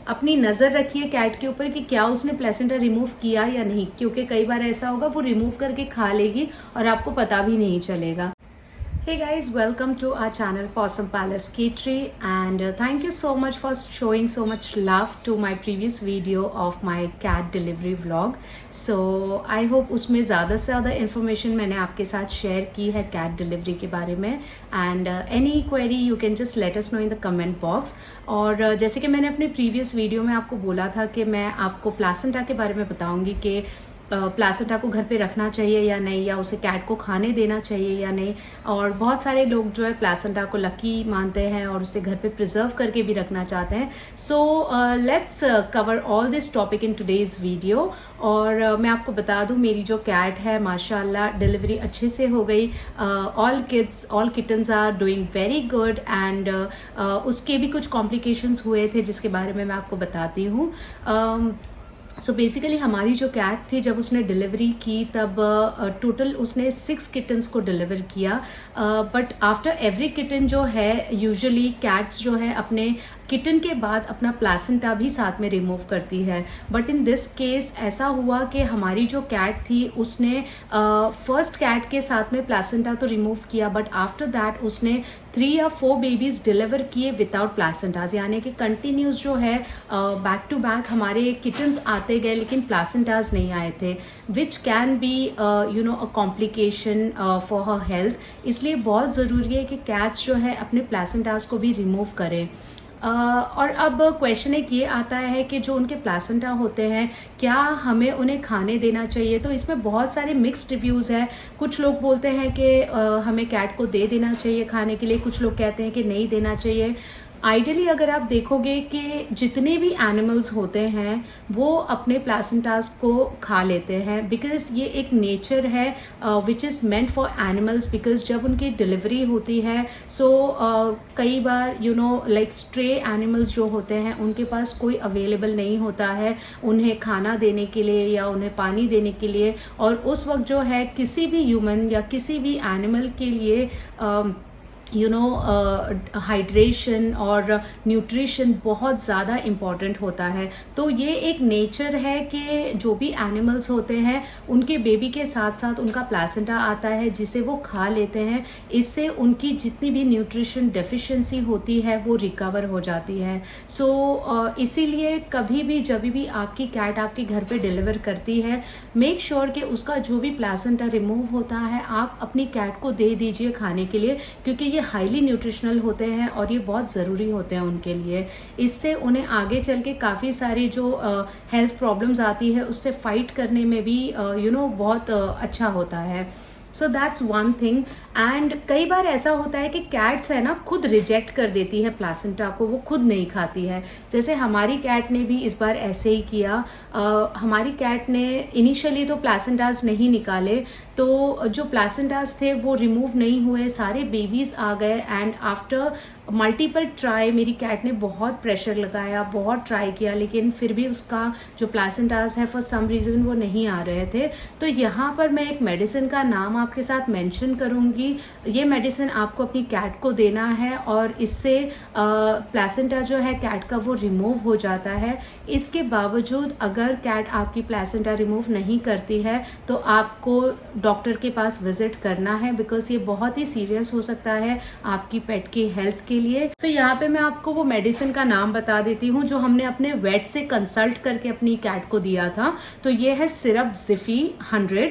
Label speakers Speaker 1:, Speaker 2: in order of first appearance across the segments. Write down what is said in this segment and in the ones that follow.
Speaker 1: अपनी नज़र रखिए कैट के ऊपर कि क्या उसने प्लेसेंटा रिमूव किया या नहीं, क्योंकि कई बार ऐसा होगा वो रिमूव करके खा लेगी और आपको पता भी नहीं चलेगा। Hey guys, welcome to our channel Possum Palace Catery, and thank you so much for showing so much love to my previous video of my cat delivery vlog. So I hope उसमें ज़्यादा से ज़्यादा information मैंने आपके साथ share की है cat delivery के बारे में, and any query you can just let us know in the comment box. और जैसे कि मैंने अपने previous video में आपको बोला था कि मैं आपको प्लासेंटा के बारे में बताऊँगी कि प्लासेंटा को घर पे रखना चाहिए या नहीं, या उसे कैट को खाने देना चाहिए या नहीं। और बहुत सारे लोग जो है प्लासेंटा को लकी मानते हैं और उसे घर पे प्रिजर्व करके भी रखना चाहते हैं। So let's cover all this topic in today's video. और मैं आपको बता दूं, मेरी जो कैट है माशाल्लाह डिलीवरी अच्छे से हो गई। All kittens are doing very good, and उसके भी कुछ कॉम्प्लिकेशंस हुए थे जिसके बारे में मैं आपको बताती हूँ। सो बेसिकली हमारी जो कैट थी, जब उसने डिलीवरी की तब टोटल उसने 6 किटन्स को डिलीवर किया। बट आफ्टर एवरी किटन जो है, यूजुअली कैट्स जो है अपने किटन के बाद अपना प्लासेंटा भी साथ में रिमूव करती है। बट इन दिस केस ऐसा हुआ कि हमारी जो कैट थी उसने फर्स्ट कैट के साथ में प्लासेंटा तो रिमूव किया, बट आफ्टर दैट उसने 3 या 4 बेबीज़ डिलीवर किए विदाउट प्लासेंटाज, यानी कि कंटिन्यूस जो है बैक टू बैक हमारे किटन्स आते गए लेकिन प्लासेंटाज नहीं आए थे, which can be a complication for her health. इसलिए बहुत ज़रूरी है कि कैट्स जो है अपने प्लासेंटाज को भी रिमूव करें। और अब क्वेश्चन एक ये आता है कि जो उनके प्लासेंटा होते हैं क्या हमें उन्हें खाने देना चाहिए। तो इसमें बहुत सारे मिक्स्ड रिव्यूज़ हैं। कुछ लोग बोलते हैं कि हमें कैट को दे देना चाहिए खाने के लिए, कुछ लोग कहते हैं कि नहीं देना चाहिए। आइडियली अगर आप देखोगे कि जितने भी एनिमल्स होते हैं वो अपने प्लासेंटास को खा लेते हैं, बिकॉज ये एक नेचर है which is meant for animals. Because जब उनकी डिलीवरी होती है कई बार लाइक स्ट्रे एनिमल्स जो होते हैं उनके पास कोई अवेलेबल नहीं होता है उन्हें खाना देने के लिए या उन्हें पानी देने के लिए, और उस वक्त जो है किसी भी ह्यूमन या किसी भी एनिमल के लिए हाइड्रेशन और न्यूट्रिशन बहुत ज़्यादा इम्पॉर्टेंट होता है। तो ये एक नेचर है कि जो भी एनिमल्स होते हैं उनके बेबी के साथ साथ उनका प्लासेंटा आता है जिसे वो खा लेते हैं। इससे उनकी जितनी भी न्यूट्रिशन डेफिशिएंसी होती है वो रिकवर हो जाती है। इसीलिए कभी भी जब भी आपकी कैट आपके घर पे डिलीवर करती है, मेक श्योर कि उसका जो भी प्लासेंटा रिमूव होता है आप अपनी कैट को दे दीजिए खाने के लिए, क्योंकि ये हाईली न्यूट्रिशनल होते हैं और ये बहुत ज़रूरी होते हैं उनके लिए। इससे उन्हें आगे चल के काफ़ी सारी जो हेल्थ प्रॉब्लम्स आती है उससे फाइट करने में भी बहुत अच्छा होता है। So that's one thing. And कई बार ऐसा होता है कि कैट्स है ना खुद रिजेक्ट कर देती है प्लासेंटा को, वो खुद नहीं खाती है। जैसे हमारी कैट ने भी इस बार ऐसे ही किया। हमारी कैट ने इनिशियली तो प्लासेंटास नहीं निकाले, तो जो प्लासेंटास थे वो रिमूव नहीं हुए, सारे बेबीज़ आ गए। एंड आफ्टर मल्टीपल ट्राई मेरी कैट ने बहुत प्रेशर लगाया, बहुत ट्राई किया, लेकिन फिर भी उसका जो प्लासेंटास है फॉर सम रीज़न वो नहीं आ रहे थे। तो यहाँ पर मैं एक मेडिसिन का नाम आपके साथ मेंशन करूँगी। ये मेडिसिन आपको अपनी कैट को देना है और इससे प्लासेंटा जो है कैट का वो रिमूव हो जाता है। इसके बावजूद अगर कैट आपकी प्लासेंटा रिमूव नहीं करती है तो आपको डॉक्टर के पास विजिट करना है, बिकॉज ये बहुत ही सीरियस हो सकता है आपकी पेट की हेल्थ के लिए। तो यहाँ पे मैं आपको वो मेडिसिन का नाम बता देती हूँ जो हमने अपने वेट से कंसल्ट करके अपनी कैट को दिया था। तो ये है सिरप ज़िफ़ी 100।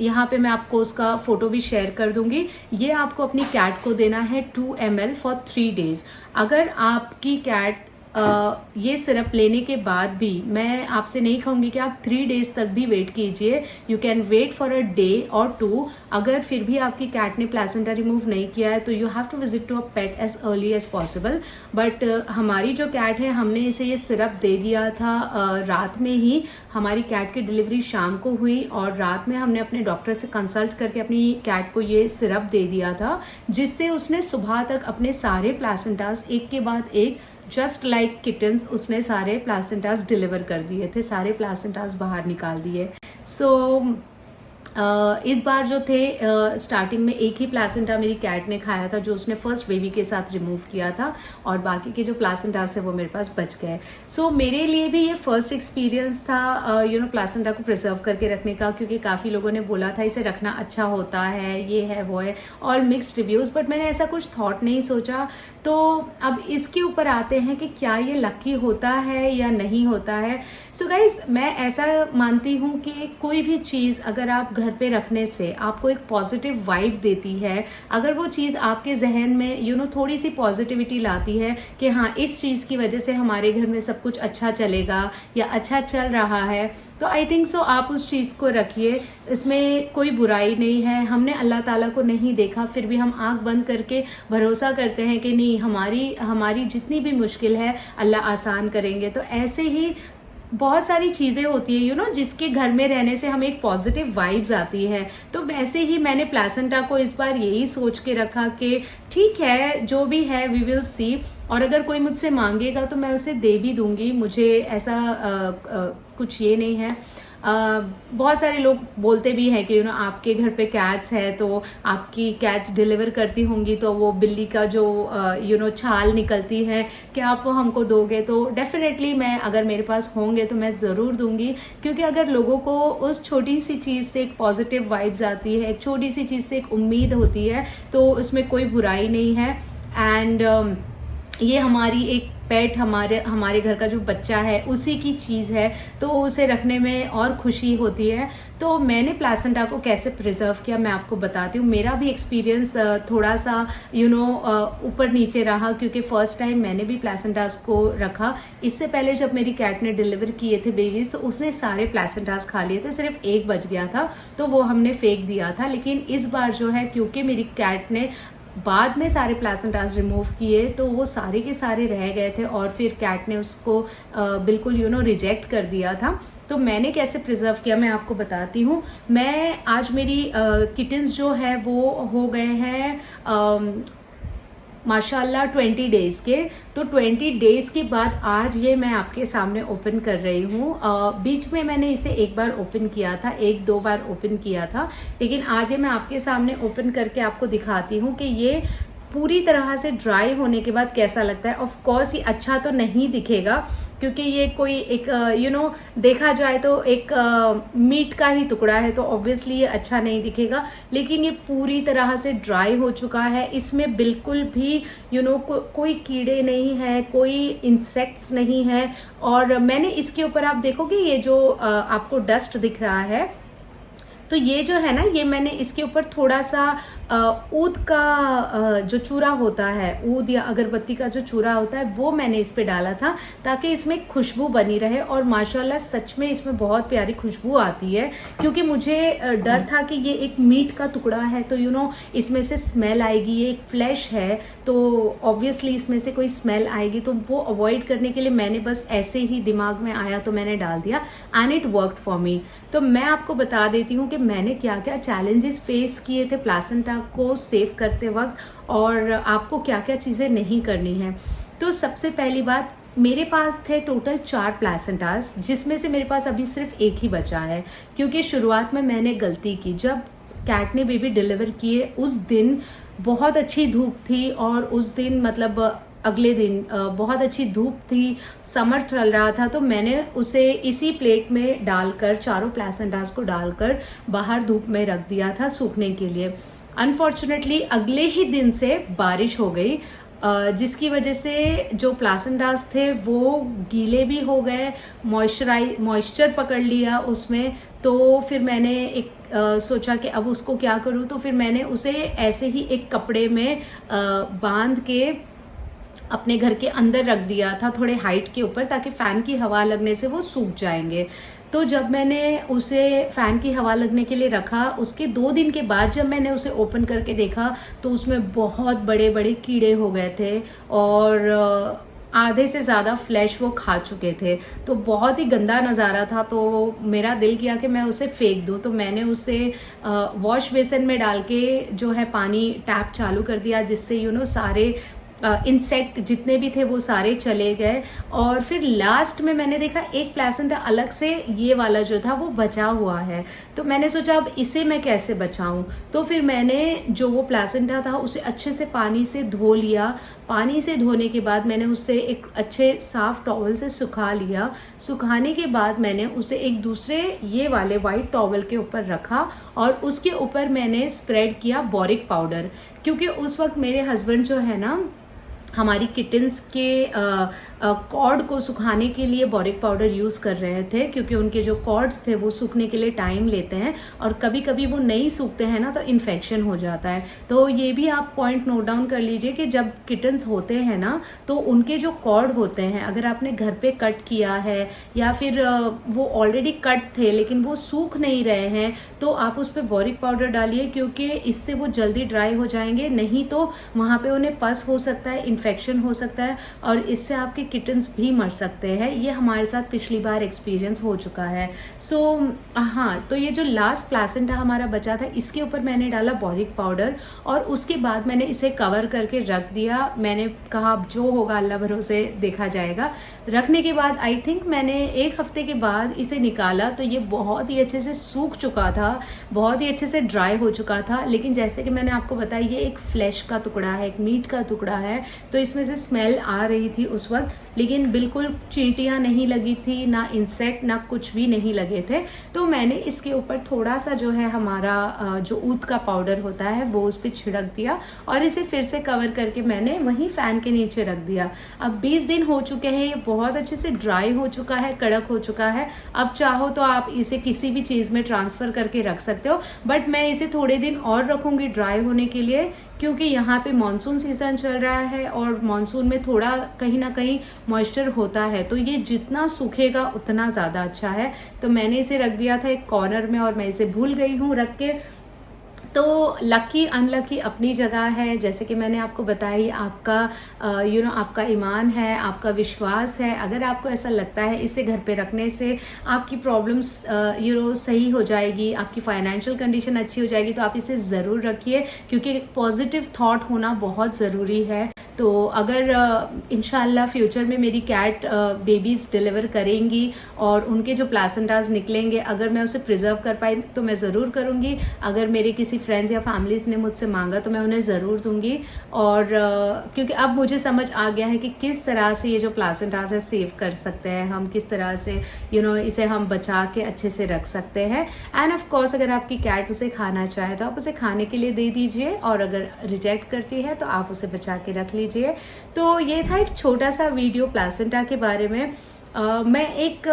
Speaker 1: यहाँ पे मैं आपको उसका फोटो भी शेयर कर दूंगी। ये आपको अपनी कैट को देना है 2 ml फॉर 3 days। अगर आपकी कैट ये सिरप लेने के बाद भी, मैं आपसे नहीं कहूँगी कि आप 3 days तक भी वेट कीजिए, you can wait for a day और 2। अगर फिर भी आपकी कैट ने प्लासेंटा रिमूव नहीं किया है तो you have to visit to a pet as early as possible. But हमारी जो कैट है हमने इसे ये सिरप दे दिया था रात में ही। हमारी कैट की डिलीवरी शाम को हुई और रात में हमने अपने डॉक्टर से कंसल्ट करके अपनी कैट को ये सिरप दे दिया था, जिससे उसने सुबह तक अपने सारे प्लासेंटास एक के बाद एक जस्ट लाइक किटन्स उसने सारे प्लासेंटास डिलीवर कर दिए थे, सारे प्लासेंटास बाहर निकाल दिए। सो इस बार जो थे स्टार्टिंग में एक ही प्लासेंटा मेरी कैट ने खाया था जो उसने फर्स्ट बेबी के साथ रिमूव किया था, और बाकी के जो प्लासेंटास थे वो मेरे पास बच गए। सो मेरे लिए भी ये फर्स्ट एक्सपीरियंस था प्लासेंटा को प्रिजर्व करके रखने का, क्योंकि काफ़ी लोगों ने बोला था इसे रखना अच्छा होता है, ये है वो है, ऑल मिक्स्ड रिव्यूज़, बट मैंने ऐसा कुछ थॉट नहीं सोचा। तो अब इसके ऊपर आते हैं कि क्या ये लकी होता है या नहीं होता है। सो गाइज, मैं ऐसा मानती हूँ कि कोई भी चीज़ अगर आप घर पे रखने से आपको एक पॉजिटिव वाइब देती है, अगर वो चीज़ आपके जहन में थोड़ी सी पॉजिटिविटी लाती है कि हाँ इस चीज़ की वजह से हमारे घर में सब कुछ अच्छा चलेगा या अच्छा चल रहा है, तो आई थिंक सो आप उस चीज़ को रखिए। इसमें कोई बुराई नहीं है। हमने अल्लाह ताला को नहीं देखा, फिर भी हम आंख बंद करके भरोसा करते हैं कि नहीं, हमारी जितनी भी मुश्किल है अल्लाह आसान करेंगे। तो ऐसे ही बहुत सारी चीज़ें होती है जिसके घर में रहने से हमें एक पॉजिटिव वाइब्स आती है। तो वैसे ही मैंने प्लासेंटा को इस बार यही सोच के रखा कि ठीक है, जो भी है वी विल सी, और अगर कोई मुझसे मांगेगा तो मैं उसे दे भी दूंगी। मुझे ऐसा कुछ ये नहीं है। बहुत सारे लोग बोलते भी हैं कि आपके घर पे कैट्स है तो आपकी कैट्स डिलीवर करती होंगी, तो वो बिल्ली का जो छाल निकलती है, क्या आप वो हमको दोगे? तो डेफिनेटली मैं, अगर मेरे पास होंगे तो मैं ज़रूर दूंगी, क्योंकि अगर लोगों को उस छोटी सी चीज़ से एक पॉजिटिव वाइब्स आती है, एक छोटी सी चीज़ से एक उम्मीद होती है, तो उसमें कोई बुराई नहीं है। एंड ये हमारी एक पेट, हमारे घर का जो बच्चा है उसी की चीज़ है, तो उसे रखने में और खुशी होती है। तो मैंने प्लासेंटा को कैसे प्रिजर्व किया मैं आपको बताती हूँ। मेरा भी एक्सपीरियंस थोड़ा सा ऊपर नीचे रहा, क्योंकि फर्स्ट टाइम मैंने भी प्लासेंटास को रखा। इससे पहले जब मेरी कैट ने डिलीवर किए थे बेबीज, तो उसने सारे प्लासेंटास खा लिए थे, सिर्फ एक बच गया था तो वो हमने फेंक दिया था। लेकिन इस बार जो है, क्योंकि मेरी कैट ने बाद में सारे प्लासेंटास रिमूव किए, तो वो सारे के सारे रह गए थे और फिर कैट ने उसको बिल्कुल रिजेक्ट कर दिया था। तो मैंने कैसे प्रिजर्व किया मैं आपको बताती हूँ। मैं आज मेरी किटन्स जो है वो हो गए हैं माशाल्लाह 20 डेज़ के। तो 20 डेज़ के बाद आज ये मैं आपके सामने ओपन कर रही हूँ। बीच में मैंने इसे एक बार ओपन किया था, एक दो बार ओपन किया था, लेकिन आज ये मैं आपके सामने ओपन करके आपको दिखाती हूँ कि ये पूरी तरह से ड्राई होने के बाद कैसा लगता है। ऑफ कोर्स ये अच्छा तो नहीं दिखेगा, क्योंकि ये कोई एक देखा जाए तो एक मीट का ही टुकड़ा है, तो ऑब्वियसली ये अच्छा नहीं दिखेगा। लेकिन ये पूरी तरह से ड्राई हो चुका है, इसमें बिल्कुल भी कोई कीड़े नहीं है, कोई इंसेक्ट्स नहीं है। और मैंने इसके ऊपर, आप देखोगे ये जो आपको डस्ट दिख रहा है, तो ये जो है ना, ये मैंने इसके ऊपर थोड़ा सा ऊद का जो चूरा होता है, ऊद या अगरबत्ती का जो चूरा होता है, वो मैंने इस पे डाला था ताकि इसमें खुशबू बनी रहे। और माशाल्लाह सच में इसमें बहुत प्यारी खुशबू आती है, क्योंकि मुझे डर था कि ये एक मीट का टुकड़ा है तो इसमें से स्मेल आएगी, ये एक फ्लैश है तो ऑब्वियसली इसमें से कोई स्मेल आएगी। तो वो अवॉइड करने के लिए मैंने बस ऐसे ही दिमाग में आया तो मैंने डाल दिया, and it worked for me. तो मैं आपको बता देती हूँ कि मैंने क्या क्या चैलेंजेस फेस किए थे प्लासेंटा को सेव करते वक्त, और आपको क्या क्या चीज़ें नहीं करनी है। तो सबसे पहली बात, मेरे पास थे टोटल 4 प्लासेंटास, जिसमें से मेरे पास अभी सिर्फ एक ही बचा है, क्योंकि शुरुआत में मैंने गलती की। जब कैट ने बेबी डिलीवर किए उस दिन बहुत अच्छी धूप थी, और उस दिन मतलब अगले दिन बहुत अच्छी धूप थी, समर चल रहा था, तो मैंने उसे इसी प्लेट में डालकर, चारों प्लासेंटास को डालकर बाहर धूप में रख दिया था सूखने के लिए। अनफॉर्चुनेटली अगले ही दिन से बारिश हो गई, जिसकी वजह से जो प्लासेंटास थे वो गीले भी हो गए, मॉइस्चर पकड़ लिया उसमें। तो फिर मैंने एक सोचा कि अब उसको क्या करूँ, तो फिर मैंने उसे ऐसे ही एक कपड़े में बांध के अपने घर के अंदर रख दिया था, थोड़े हाइट के ऊपर, ताकि फ़ैन की हवा लगने से वो सूख जाएंगे। तो जब मैंने उसे फ़ैन की हवा लगने के लिए रखा, उसके 2 दिन के बाद जब मैंने उसे ओपन करके देखा तो उसमें बहुत बड़े बड़े कीड़े हो गए थे, और आधे से ज़्यादा फ्लैश वो खा चुके थे। तो बहुत ही गंदा नज़ारा था, तो मेरा दिल किया कि मैं उसे फेंक दूँ। तो मैंने उसे वॉश बेसिन में डाल के जो है पानी टैप चालू कर दिया, जिससे सारे इंसेक्ट जितने भी थे वो सारे चले गए। और फिर लास्ट में मैंने देखा एक प्लेसेंटा अलग से ये वाला जो था वो बचा हुआ है। तो मैंने सोचा अब इसे मैं कैसे बचाऊं। तो फिर मैंने जो वो प्लेसेंटा था उसे अच्छे से पानी से धो लिया। पानी से धोने के बाद मैंने उसे एक अच्छे साफ टॉवल से सुखा लिया। सुखाने के बाद मैंने उसे एक दूसरे ये वाले वाइट टॉवल के ऊपर रखा और उसके ऊपर मैंने स्प्रेड किया बोरिक पाउडर, क्योंकि उस वक्त मेरे हस्बैंड जो है ना हमारी किटन्स के कॉर्ड को सुखाने के लिए बोरिक पाउडर यूज़ कर रहे थे, क्योंकि उनके जो कॉर्ड्स थे वो सूखने के लिए टाइम लेते हैं और कभी कभी वो नहीं सूखते हैं ना तो इन्फेक्शन हो जाता है। तो ये भी आप पॉइंट नोट डाउन कर लीजिए कि जब किटन्स होते हैं ना तो उनके जो कॉर्ड होते हैं अगर आपने घर पे कट किया है या फिर वो ऑलरेडी कट थे लेकिन वो सूख नहीं रहे हैं तो आप उस पर बोरिक पाउडर डालिए, क्योंकि इससे वो जल्दी ड्राई हो जाएंगे। नहीं तो वहाँ पे उन्हें पस हो सकता है, इन्फेक्शन हो सकता है और इससे आपके किटन्स भी मर सकते हैं। ये हमारे साथ पिछली बार एक्सपीरियंस हो चुका है। सो हाँ, तो ये जो लास्ट प्लेसेंटा हमारा बचा था इसके ऊपर मैंने डाला बोरिक पाउडर और उसके बाद मैंने इसे कवर करके रख दिया। मैंने कहा अब जो होगा अल्लाह भरोसे देखा जाएगा। रखने के बाद आई थिंक मैंने 1 हफ्ते के बाद इसे निकाला तो ये बहुत ही अच्छे से सूख चुका था, बहुत ही अच्छे से ड्राई हो चुका था। लेकिन जैसे कि मैंने आपको बताया ये एक फ्लैश का टुकड़ा है, एक मीट का टुकड़ा है, तो इसमें से स्मेल आ रही थी उस वक्त, लेकिन बिल्कुल चींटियाँ नहीं लगी थी, ना इंसेक्ट ना कुछ भी नहीं लगे थे। तो मैंने इसके ऊपर थोड़ा सा जो है हमारा जो ऊद का पाउडर होता है वो उस पर छिड़क दिया और इसे फिर से कवर करके मैंने वहीं फ़ैन के नीचे रख दिया। अब 20 दिन हो चुके हैं, ये बहुत अच्छे से ड्राई हो चुका है, कड़क हो चुका है। अब चाहो तो आप इसे किसी भी चीज़ में ट्रांसफ़र करके रख सकते हो, बट मैं इसे थोड़े दिन और रखूँगी ड्राई होने के लिए, क्योंकि यहाँ पे मानसून सीज़न चल रहा है और मानसून में थोड़ा कहीं ना कहीं मॉइस्चर होता है, तो ये जितना सूखेगा उतना ज़्यादा अच्छा है। तो मैंने इसे रख दिया था एक कॉर्नर में और मैं इसे भूल गई हूँ रख के। तो लकी अनलकी अपनी जगह है, जैसे कि मैंने आपको बताई, आपका आपका ईमान है, आपका विश्वास है। अगर आपको ऐसा लगता है इसे घर पे रखने से आपकी प्रॉब्लम्स सही हो जाएगी, आपकी फाइनेंशियल कंडीशन अच्छी हो जाएगी, तो आप इसे ज़रूर रखिए, क्योंकि पॉजिटिव थॉट होना बहुत ज़रूरी है। तो अगर इंशाल्लाह फ्यूचर में मेरी कैट बेबीज़ डिलीवर करेंगी और उनके जो प्लेसेंटास निकलेंगे अगर मैं उसे प्रिजर्व कर पाई तो मैं ज़रूर करूँगी। अगर मेरे किसी फ्रेंड्स या फैमिलीज़ ने मुझसे मांगा तो मैं उन्हें ज़रूर दूंगी। और क्योंकि अब मुझे समझ आ गया है कि किस तरह से ये जो प्लेसेंटास है सेव कर सकते हैं हम, किस तरह से इसे हम बचा के अच्छे से रख सकते हैं। एंड ऑफ कोर्स अगर आपकी कैट उसे खाना चाहे तो आप उसे खाने के लिए दे दीजिए, और अगर रिजेक्ट करती है तो आप उसे बचा के रख लीजिए। तो ये था एक छोटा सा वीडियो प्लेसेंटा के बारे में। मैं एक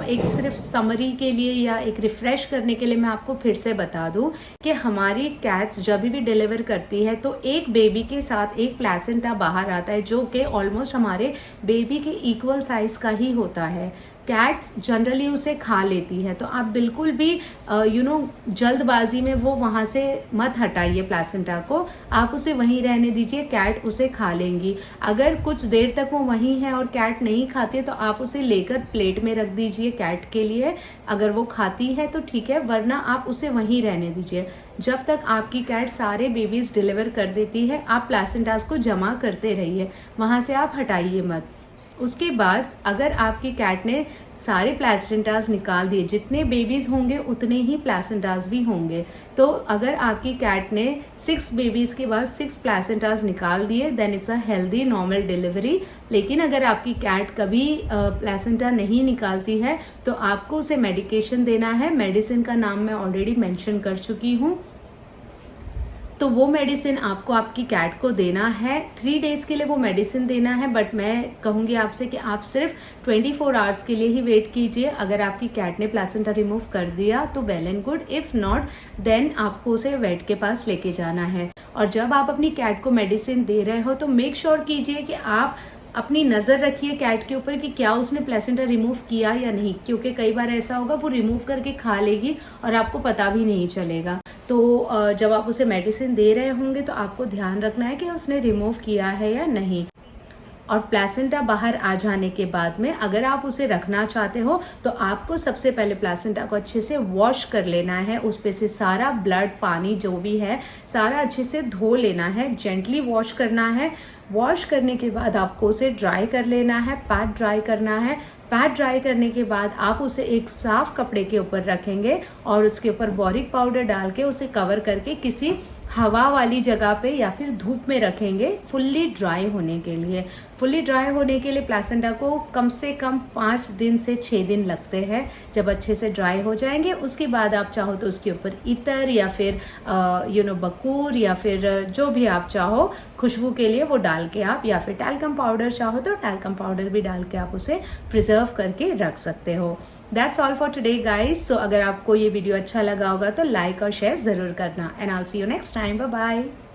Speaker 1: एक सिर्फ समरी के लिए या एक रिफ़्रेश करने के लिए मैं आपको फिर से बता दूं कि हमारी कैट्स जब भी डिलीवर करती है तो एक बेबी के साथ एक प्लेसेंटा बाहर आता है जो कि ऑलमोस्ट हमारे बेबी के इक्वल साइज़ का ही होता है। कैट्स जनरली उसे खा लेती है, तो आप बिल्कुल भी जल्दबाजी में वो वहाँ से मत हटाइए प्लेसेंटा को, आप उसे वहीं रहने दीजिए, कैट उसे खा लेंगी। अगर कुछ देर तक वो वहीं है और कैट नहीं खाती है तो आप उसे लेकर प्लेट में रख दीजिए कैट के लिए। अगर वो खाती है तो ठीक है, वरना आप उसे वहीं रहने दीजिए। जब तक आपकी कैट सारे बेबीज़ डिलीवर कर देती है आप प्लेसेंटास को जमा करते रहिए, वहाँ से आप हटाइए मत। उसके बाद अगर आपकी कैट ने सारे प्लेसेंटास निकाल दिए, जितने बेबीज़ होंगे उतने ही प्लेसेंटास भी होंगे। तो अगर आपकी कैट ने 6 बेबीज़ के बाद 6 प्लेसेंटास निकाल दिए then it's a healthy normal delivery. लेकिन अगर आपकी कैट कभी प्लेसेंटा नहीं निकालती है तो आपको उसे मेडिकेशन देना है। मेडिसिन का नाम मैं ऑलरेडी मेंशन कर चुकी हूँ। तो वो मेडिसिन आपको आपकी कैट को देना है, 3 डेज़ के लिए वो मेडिसिन देना है। बट मैं कहूँगी आपसे कि आप सिर्फ 24 आवर्स के लिए ही वेट कीजिए। अगर आपकी कैट ने प्लेसेंटा रिमूव कर दिया तो well and good, if not then आपको उसे वेट के पास लेके जाना है। और जब आप अपनी कैट को मेडिसिन दे रहे हो तो मेक श्योर कीजिए कि आप अपनी नज़र रखिए कैट के ऊपर कि क्या उसने प्लेसेंटा रिमूव किया या नहीं, क्योंकि कई बार ऐसा होगा वो रिमूव करके खा लेगी और आपको पता भी नहीं चलेगा। तो जब आप उसे मेडिसिन दे रहे होंगे तो आपको ध्यान रखना है कि उसने रिमूव किया है या नहीं। और प्लेसेंटा बाहर आ जाने के बाद में अगर आप उसे रखना चाहते हो तो आपको सबसे पहले प्लेसेंटा को अच्छे से वॉश कर लेना है, उस पे से सारा ब्लड, पानी जो भी है सारा अच्छे से धो लेना है, जेंटली वॉश करना है। वॉश करने के बाद आपको उसे ड्राई कर लेना है, पैड ड्राई करना है। पैड ड्राई करने के बाद आप उसे एक साफ कपड़े के ऊपर रखेंगे और उसके ऊपर बोरिक पाउडर डाल के उसे कवर करके किसी हवा वाली जगह पे या फिर धूप में रखेंगे फुल्ली ड्राई होने के लिए। फुल्ली ड्राई होने के लिए प्लेसेंटा को कम से कम 5 दिन से 6 दिन लगते हैं। जब अच्छे से ड्राई हो जाएंगे उसके बाद आप चाहो तो उसके ऊपर इतर या फिर बकूर या फिर जो भी आप चाहो खुशबू के लिए वो डाल के आप, या फिर टैल्कम पाउडर चाहो तो टैल्कम पाउडर भी डाल के आप उसे प्रिजर्व करके रख सकते हो। That's all for today guys. So अगर आपको ये वीडियो अच्छा लगा होगा तो लाइक और शेयर ज़रूर करना, and I will see you next time. Bye bye.